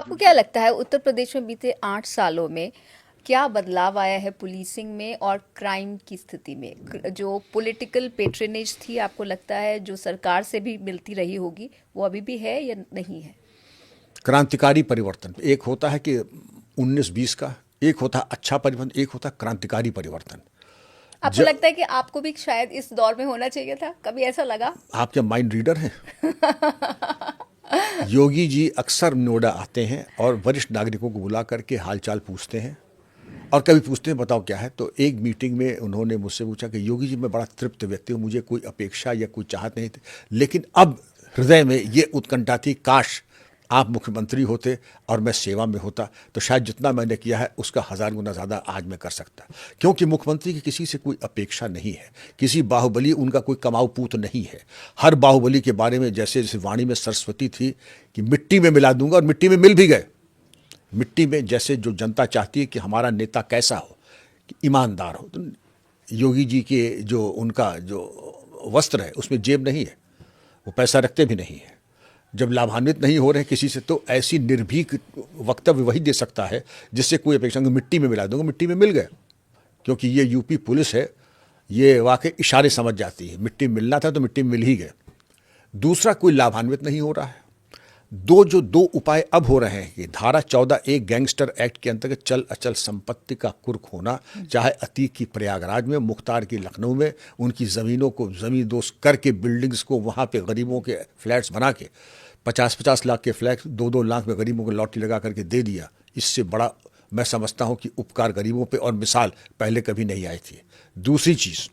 आपको क्या लगता है उत्तर प्रदेश में बीते 8 सालों में क्या बदलाव आया है पुलिसिंग में और क्राइम की स्थिति में? जो पॉलिटिकल पेट्रोनेज थी, आपको लगता है जो सरकार से भी मिलती रही होगी, वो अभी भी है या नहीं है? क्रांतिकारी परिवर्तन एक होता है कि 19-20 का, एक होता है अच्छा परिवर्तन, एक होता है क्रांतिकारी परिवर्तन। आपको जब लगता है कि आपको भी शायद इस दौर में होना चाहिए था? कभी ऐसा लगा? आपके माइंड रीडर हैं, योगी जी अक्सर नोएडा आते हैं और वरिष्ठ नागरिकों को बुला करके हालचाल पूछते हैं। और कभी पूछते हैं बताओ क्या है, तो एक मीटिंग में उन्होंने मुझसे पूछा कि योगी जी मैं बड़ा तृप्त व्यक्ति हूँ, मुझे कोई अपेक्षा या कोई चाहत नहीं थी, लेकिन अब हृदय में ये उत्कंठा थी, काश आप मुख्यमंत्री होते और मैं सेवा में होता, तो शायद जितना मैंने किया है उसका 1000 गुना ज़्यादा आज मैं कर सकता। क्योंकि मुख्यमंत्री की किसी से कोई अपेक्षा नहीं है, किसी बाहुबली उनका कोई कमाऊ पूत नहीं है। हर बाहुबली के बारे में जैसे जैसे वाणी में सरस्वती थी कि मिट्टी में मिला दूंगा, और मिट्टी में मिल भी गए। मिट्टी में जैसे जो जनता चाहती है कि हमारा नेता कैसा हो, कि ईमानदार हो, तो योगी जी के जो उनका जो वस्त्र है उसमें जेब नहीं है, वो पैसा रखते भी नहीं है। जब लाभान्वित नहीं हो रहे हैं किसी से, तो ऐसी निर्भीक वक्तव्य वही दे सकता है जिससे कोई अपेक्षा नहीं। मिट्टी में मिला दूंगा, मिट्टी में मिल गए। क्योंकि ये यूपी पुलिस है, ये वाकई इशारे समझ जाती है, मिट्टी में मिलना था तो मिट्टी में मिल ही गए। दूसरा, कोई लाभान्वित नहीं हो रहा है। दो उपाय अब हो रहे हैं कि धारा 14(1) गैंगस्टर एक्ट के अंतर्गत चल अचल संपत्ति का कुर्क होना, चाहे अतीक की प्रयागराज में, मुख्तार की लखनऊ में, उनकी ज़मीनों को ज़मीन दोस्त करके बिल्डिंग्स को वहाँ पे गरीबों के फ्लैट्स बना के 50-50 लाख के फ्लैट 2-2 लाख में गरीबों को लॉटरी लगा करके दे दिया। इससे बड़ा मैं समझता हूँ कि उपकार गरीबों पे और मिसाल पहले कभी नहीं आई थी। दूसरी चीज़,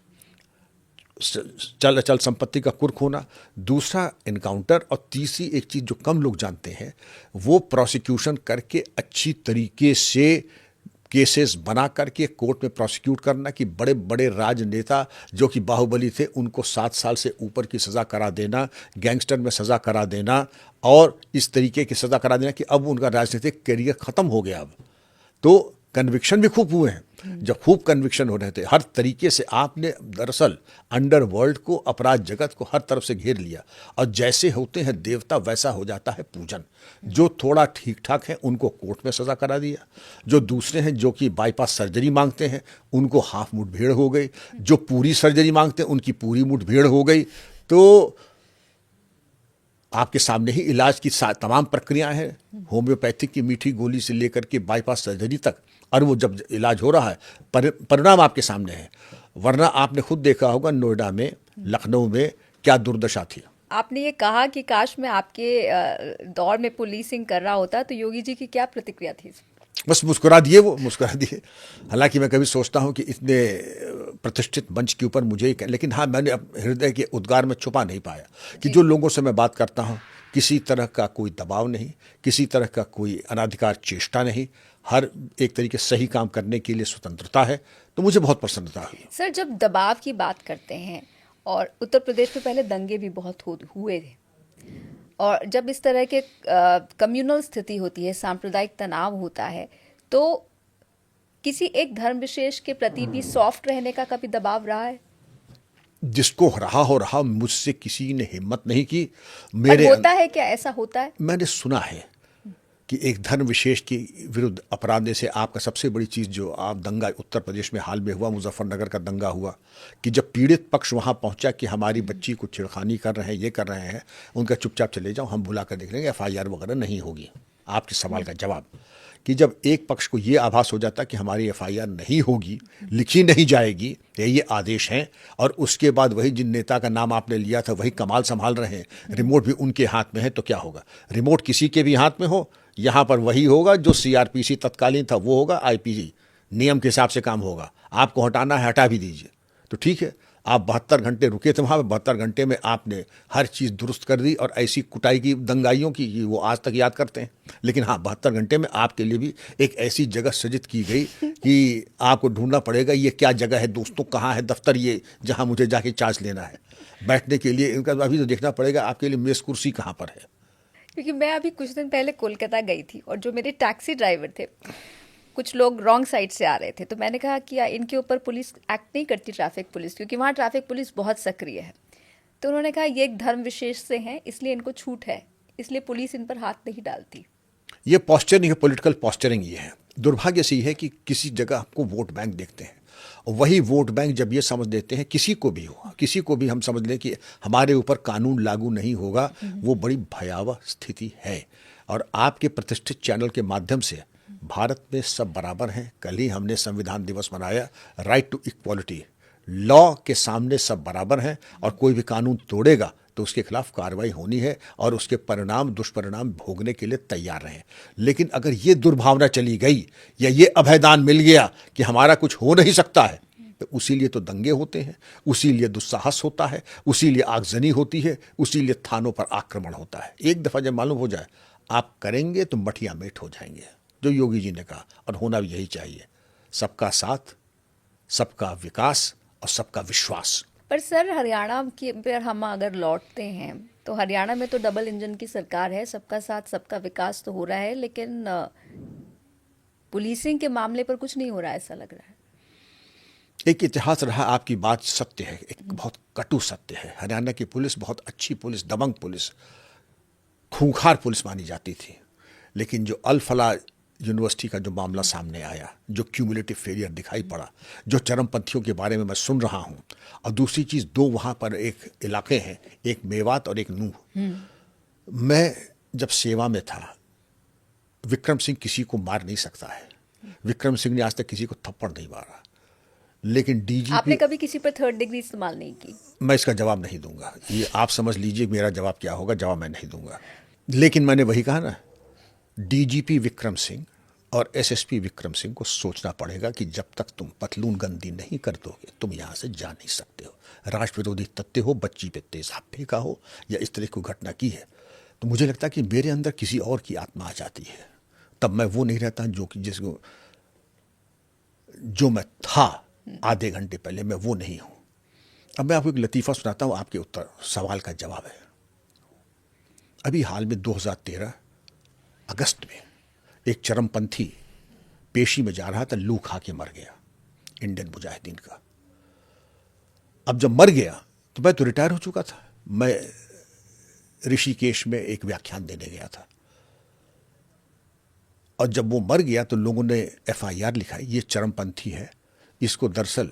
चल अचल संपत्ति का कुर्क होना, दूसरा इनकाउंटर, और तीसरी एक चीज़ जो कम लोग जानते हैं, वो प्रोसिक्यूशन करके अच्छी तरीके से केसेस बना करके कोर्ट में प्रोसिक्यूट करना, कि बड़े बड़े राजनेता जो कि बाहुबली थे उनको 7 साल से ऊपर की सज़ा करा देना, गैंगस्टर में सज़ा करा देना, और इस तरीके की सज़ा करा देना कि अब उनका राजनीतिक करियर ख़त्म हो गया। अब तो कन्विक्शन भी खूब हुए हैं। जब खूब कन्विक्शन हो रहे थे हर तरीके से, आपने दरअसल अंडरवर्ल्ड को, अपराध जगत को हर तरफ से घेर लिया, और जैसे होते हैं देवता वैसा हो जाता है पूजन। जो थोड़ा ठीक ठाक है उनको कोर्ट में सजा करा दिया, जो दूसरे हैं जो कि बाईपास सर्जरी मांगते हैं उनको हाफ मुठभेड़ हो गई, जो पूरी सर्जरी मांगते हैं उनकी पूरी मुठभेड़ हो गई। तो आपके सामने ही इलाज की तमाम प्रक्रियाएं हैं, होम्योपैथिक की मीठी गोली से लेकर के बाईपास सर्जरी तक, और वो जब इलाज हो रहा है परिणाम आपके सामने है। वरना आपने खुद देखा होगा नोएडा में, लखनऊ में क्या दुर्दशा थी। आपने ये कहा कि काश मैं आपके दौर में पुलिसिंग कर रहा होता, तो योगी जी की क्या प्रतिक्रिया थी? बस मुस्कुरा दिए, वो मुस्कुरा दिए। हालांकि मैं कभी सोचता हूं कि इतने प्रतिष्ठित मंच के ऊपर मुझे ही लेकिन हाँ, मैंने हृदय के उद्गार में छुपा नहीं पाया कि जी। जो लोगों से मैं बात करता हूं, किसी तरह का कोई दबाव नहीं, किसी तरह का कोई अनाधिकार चेष्टा नहीं, हर एक तरीके सही काम करने के लिए स्वतंत्रता है। तो मुझे बहुत प्रसन्नता हुई। सर, जब दबाव की बात करते हैं, और उत्तर प्रदेश में पहले दंगे भी बहुत हुए थे, और जब इस तरह के कम्युनल स्थिति होती है, सांप्रदायिक तनाव होता है, तो किसी एक धर्म विशेष के प्रति भी सॉफ्ट रहने का कभी दबाव रहा है? जिसको रहा हो रहा, मुझसे किसी ने हिम्मत नहीं की। पर मेरे होता है क्या, ऐसा होता है? मैंने सुना है कि एक धर्म विशेष के विरुद्ध अपराध, जैसे आपका सबसे बड़ी चीज़ जो आप दंगा उत्तर प्रदेश में हाल में हुआ, मुजफ्फरनगर का दंगा हुआ, कि जब पीड़ित पक्ष वहाँ पहुँचा कि हमारी बच्ची को छेड़खानी कर रहे हैं, ये कर रहे हैं, उनका चुपचाप चले जाओ, हम बुला कर देख लेंगे, FIR वगैरह नहीं होगी। आपके सवाल का जवाब कि जब एक पक्ष को ये आभास हो जाता कि हमारी FIR नहीं होगी, लिखी नहीं जाएगी, ये आदेश हैं, और उसके बाद वही जिन नेता का नाम आपने लिया था वही कमाल संभाल रहे हैं, रिमोट भी उनके हाथ में है, तो क्या होगा? रिमोट किसी के भी हाथ में हो, यहाँ पर वही होगा जो CRPC तत्कालीन था, वो होगा, IPG नियम के हिसाब से काम होगा। आपको हटाना है, हटा भी दीजिए। तो ठीक है, आप 72 घंटे रुके थे वहाँ, 72 घंटे में आपने हर चीज़ दुरुस्त कर दी, और ऐसी कुटाई की दंगाइयों की वो आज तक याद करते हैं। लेकिन हाँ, 72 घंटे में आपके लिए भी एक ऐसी जगह सृजित की गई कि आपको ढूंढना पड़ेगा ये क्या जगह है दोस्तों, कहाँ है दफ्तर ये जहाँ मुझे जाके चार्ज लेना है बैठने के लिए। इनका अभी तो देखना पड़ेगा आपके लिए मेज़ कुर्सी कहाँ पर है। क्योंकि मैं अभी कुछ दिन पहले कोलकाता गई थी, और जो मेरे टैक्सी ड्राइवर थे, कुछ लोग रॉन्ग साइड से आ रहे थे, तो मैंने कहा कि इनके ऊपर पुलिस एक्ट नहीं करती, ट्रैफिक पुलिस, क्योंकि वहाँ ट्रैफिक पुलिस बहुत सक्रिय है। तो उन्होंने कहा ये एक धर्म विशेष से हैं, इसलिए इनको छूट है, इसलिए पुलिस इन पर हाथ नहीं डालती। ये पॉस्चरिंग है, पॉलिटिकल पॉस्चरिंग ये है। दुर्भाग्य से ये है कि किसी जगह आपको वोट बैंक देखते हैं और वही वोट बैंक जब ये समझ लेते हैं, किसी को भी हो, किसी को भी हम समझ लें कि हमारे ऊपर कानून लागू नहीं होगा, वो बड़ी भयावह स्थिति है। और आपके प्रतिष्ठित चैनल के माध्यम से भारत में सब बराबर हैं। कल ही हमने संविधान दिवस मनाया, राइट टू इक्वालिटी, लॉ के सामने सब बराबर हैं और कोई भी कानून तोड़ेगा तो उसके खिलाफ कार्रवाई होनी है और उसके परिणाम, दुष्परिणाम भोगने के लिए तैयार रहें। लेकिन अगर ये दुर्भावना चली गई या ये अभयदान मिल गया कि हमारा कुछ हो नहीं सकता है, तो उसी लिए तो दंगे होते हैं, उसी लिए दुस्साहस होता है, उसी लिए आगजनी होती है, उसी लिए थानों पर आक्रमण होता है। एक दफ़ा जब मालूम हो जाए आप करेंगे तो मठिया मेट हो जाएंगे, जो योगी जी ने कहा, और होना भी यही चाहिए। सबका साथ, सबका विकास और सबका विश्वास। पर सर, हरियाणा की पर हम अगर लौटते हैं तो हरियाणा में तो डबल इंजन की सरकार है, सबका साथ सबका विकास तो हो रहा है, लेकिन पुलिसिंग के मामले पर कुछ नहीं हो रहा है, ऐसा लग रहा है। एक इतिहास रहा, आपकी बात सत्य है, एक बहुत कटु सत्य है। हरियाणा की पुलिस बहुत अच्छी पुलिस, दबंग पुलिस, खूंखार पुलिस मानी जाती थी। लेकिन जो अल फला यूनिवर्सिटी का जो मामला सामने आया, जो क्यूमुलेटिव फेलियर दिखाई पड़ा, जो चरमपंथियों के बारे में मैं सुन रहा हूँ, और दूसरी चीज़, दो वहाँ पर एक इलाके हैं, एक मेवात और एक नूह। मैं जब सेवा में था, विक्रम सिंह किसी को मार नहीं सकता है, विक्रम सिंह ने आज तक किसी को थप्पड़ नहीं मारा, लेकिन डीजीपी। आपने कभी किसी पर थर्ड डिग्री इस्तेमाल नहीं की? मैं इसका जवाब नहीं दूंगा, ये आप समझ लीजिए मेरा जवाब क्या होगा, जवाब मैं नहीं दूंगा। लेकिन मैंने वही कहा ना, डीजीपी विक्रम सिंह और एसएसपी विक्रम सिंह को सोचना पड़ेगा कि जब तक तुम पतलून गंदी नहीं कर दोगे, तुम यहां से जा नहीं सकते हो। राष्ट्र विरोधी तथ्य हो, बच्ची पे तेजाब फेंका हो, या इस तरह की घटना की है, तो मुझे लगता है कि मेरे अंदर किसी और की आत्मा आ जाती है। तब मैं वो नहीं रहता जो मैं था आधे घंटे पहले, मैं वो नहीं हूं। अब मैं आपको एक लतीफ़ा सुनाता हूं, आपके उत्तर सवाल का जवाब है। अभी हाल में 2013 अगस्त में एक चरमपंथी पेशी में जा रहा था, लू खा के मर गया, इंडियन मुजाहिदीन का। अब जब मर गया तो मैं तो रिटायर हो चुका था, मैं ऋषिकेश में एक व्याख्यान देने गया था, और जब वो मर गया तो लोगों ने एफआईआर लिखाई, ये चरमपंथी है, इसको दरअसल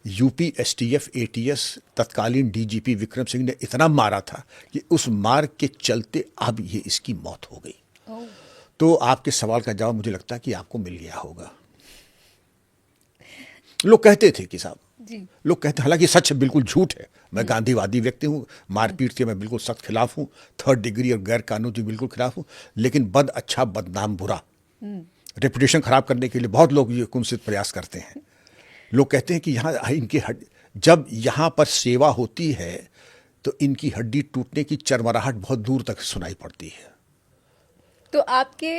यूपी एसटीएफ एटीएस तत्कालीन डीजीपी विक्रम सिंह ने इतना मारा था कि उस मार के चलते अब ये इसकी मौत हो गई। तो आपके सवाल का जवाब मुझे लगता है कि आपको मिल गया होगा। लोग कहते थे कि साहब, लोग कहते, हालांकि सच बिल्कुल झूठ है, मैं गांधीवादी व्यक्ति हूं, मारपीट के मैं बिल्कुल सख्त खिलाफ हूं, थर्ड डिग्री और गैर कानूनी बिल्कुल खिलाफ हूं, लेकिन बद अच्छा बदनाम बुरा, रेपुटेशन खराब करने के लिए बहुत लोग ये कुंसित प्रयास करते हैं। लोग कहते हैं कि यहाँ इनकी जब यहाँ पर सेवा होती है तो इनकी हड्डी टूटने की चरमराहट बहुत दूर तक सुनाई पड़ती है। तो आपके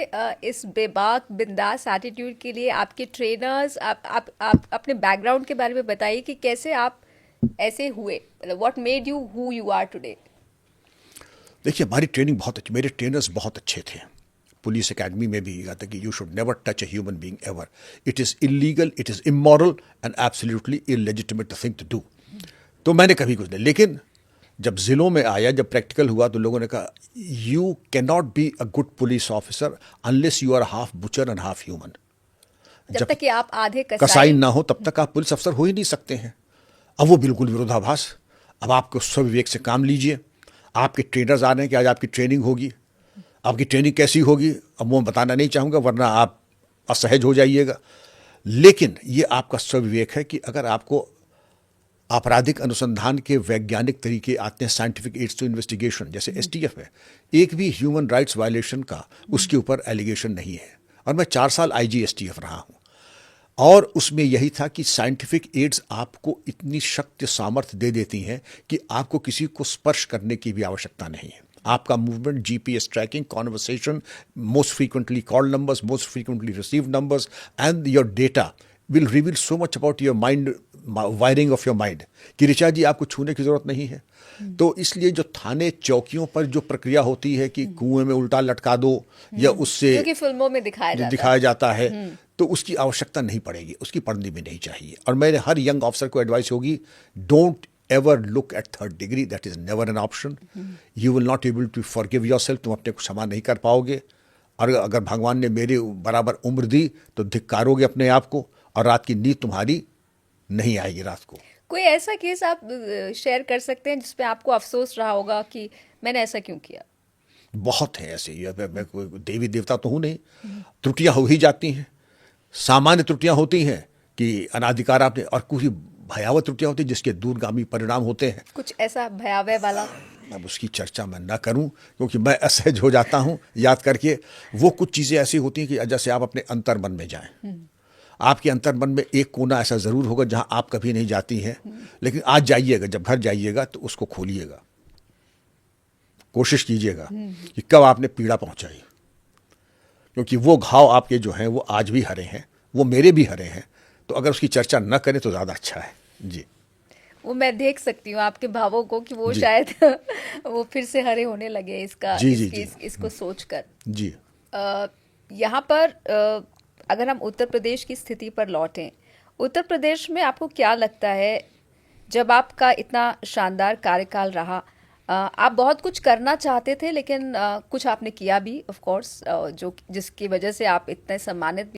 इस बेबाक बिंदास एटीट्यूड के लिए आपके ट्रेनर्स, आप अपने बैकग्राउंड के बारे में बताइए कि कैसे आप ऐसे हुए, what made you who you are today? देखिए, हमारी ट्रेनिंग बहुत अच्छी, मेरे ट्रेनर्स बहुत अच्छे थे। पुलिस एकेडमी में भी कहा था कि you should never touch a human being ever, it is illegal, it is immoral and absolutely illegitimate thing to do. तो मैंने कभी कुछ नहीं, लेकिन जब जिलों में आया, जब प्रैक्टिकल हुआ, तो लोगों ने कहा you can not be a good police officer unless you are half butcher and half human. जब तक कि आप आधे कसाई ना हो तब तक आप पुलिस अफसर हो ही नहीं सकते हैं। अब वो बिल्कुल विरोधाभास। अब आपको स्वविवेक से काम लीजिए। आपके ट्रेनर्स आ रहे हैं कि आज आपकी ट्रेनिंग होगी, आपकी ट्रेनिंग कैसी होगी अब वो बताना नहीं चाहूँगा, वरना आप असहज हो जाइएगा। लेकिन ये आपका स्वविवेक है कि अगर आपको आपराधिक अनुसंधान के वैज्ञानिक तरीके आते हैं, साइंटिफिक एड्स टू इन्वेस्टिगेशन, जैसे एसटीएफ है, एक भी ह्यूमन राइट्स वायलेशन का उसके ऊपर एलिगेशन नहीं है। और मैं 4 साल आईजी एसटीएफ रहा हूँ, और उसमें यही था कि साइंटिफिक एड्स आपको इतनी शक्ति सामर्थ्य दे देती हैं कि आपको किसी को स्पर्श करने की भी आवश्यकता नहीं है। आपका movement, GPS tracking, conversation, most frequently called numbers, most frequently received numbers and your data will reveal so much about your mind, wiring of your mind, कि ऋचा जी आपको छूने की जरूरत नहीं है। तो इसलिए जो थाने चौकियों पर जो प्रक्रिया होती है कि कुएं में उल्टा लटका दो या उससे, जो कि फिल्मों में दिखाया जाता है, तो उसकी आवश्यकता नहीं पड़ेगी, उसकी पड़नी भी नहीं चाहिए। और मेरे हर यंग ऑफिसर को एडवाइस होगी, don't ever look at third degree, that is never an option. You will not able to forgive yourself, तुम अपने को क्षमा नहीं कर पाओगे। और अगर भगवान ने मेरे बराबर उम्र दी तो धिक्कारोगे अपने आप को, और रात की नींद तुम्हारी नहीं आएगी रात को। कोई ऐसा केस आप शेयर कर सकते हैं जिसपे आपको अफसोस रहा होगा कि मैंने ऐसा क्यों किया? बहुत है ऐसे। ये मैं कोई देवी देवता तो हूँ नहीं, त्रुटियां हो ही जाती हैं। सामान्य त्रुटियां होती हैं कि अनाधिकार आपने, और कुछ भयावह त्रुटियां होती हैं जिसके दूरगामी परिणाम होते हैं। कुछ ऐसा भयावह वाला? अब उसकी चर्चा मैं ना करूं क्योंकि मैं असहज हो जाता हूं याद करके। वो कुछ चीज़ें ऐसी होती हैं कि जैसे आप अपने अंतर्मन में जाएं, आपके अंतर्मन में एक कोना ऐसा ज़रूर होगा जहां आप कभी नहीं जाती हैं, लेकिन आज जाइएगा, जब घर जाइएगा तो उसको खोलिएगा, कोशिश कीजिएगा कि कब आपने पीड़ा पहुंचाई, क्योंकि वो घाव आपके जो हैं वो आज भी हरे हैं, वो मेरे भी हरे हैं। तो अगर उसकी चर्चा न करें तो ज़्यादा अच्छा है जी। वो मैं देख सकती हूँ आपके भावों को कि वो जी। शायद वो फिर से हरे होने लगे जी जी जी। इसको सोचकर। जी यहाँ पर अगर हम उत्तर प्रदेश की स्थिति पर लौटें, उत्तर प्रदेश में आपको क्या लगता है, जब आपका इतना शानदार कार्यकाल रहा, आप बहुत कुछ करना चाहते थे लेकिन कुछ आपने किया भी ऑफ कोर्स, जो जिसकी वजह से आप इतने सम्मानित भी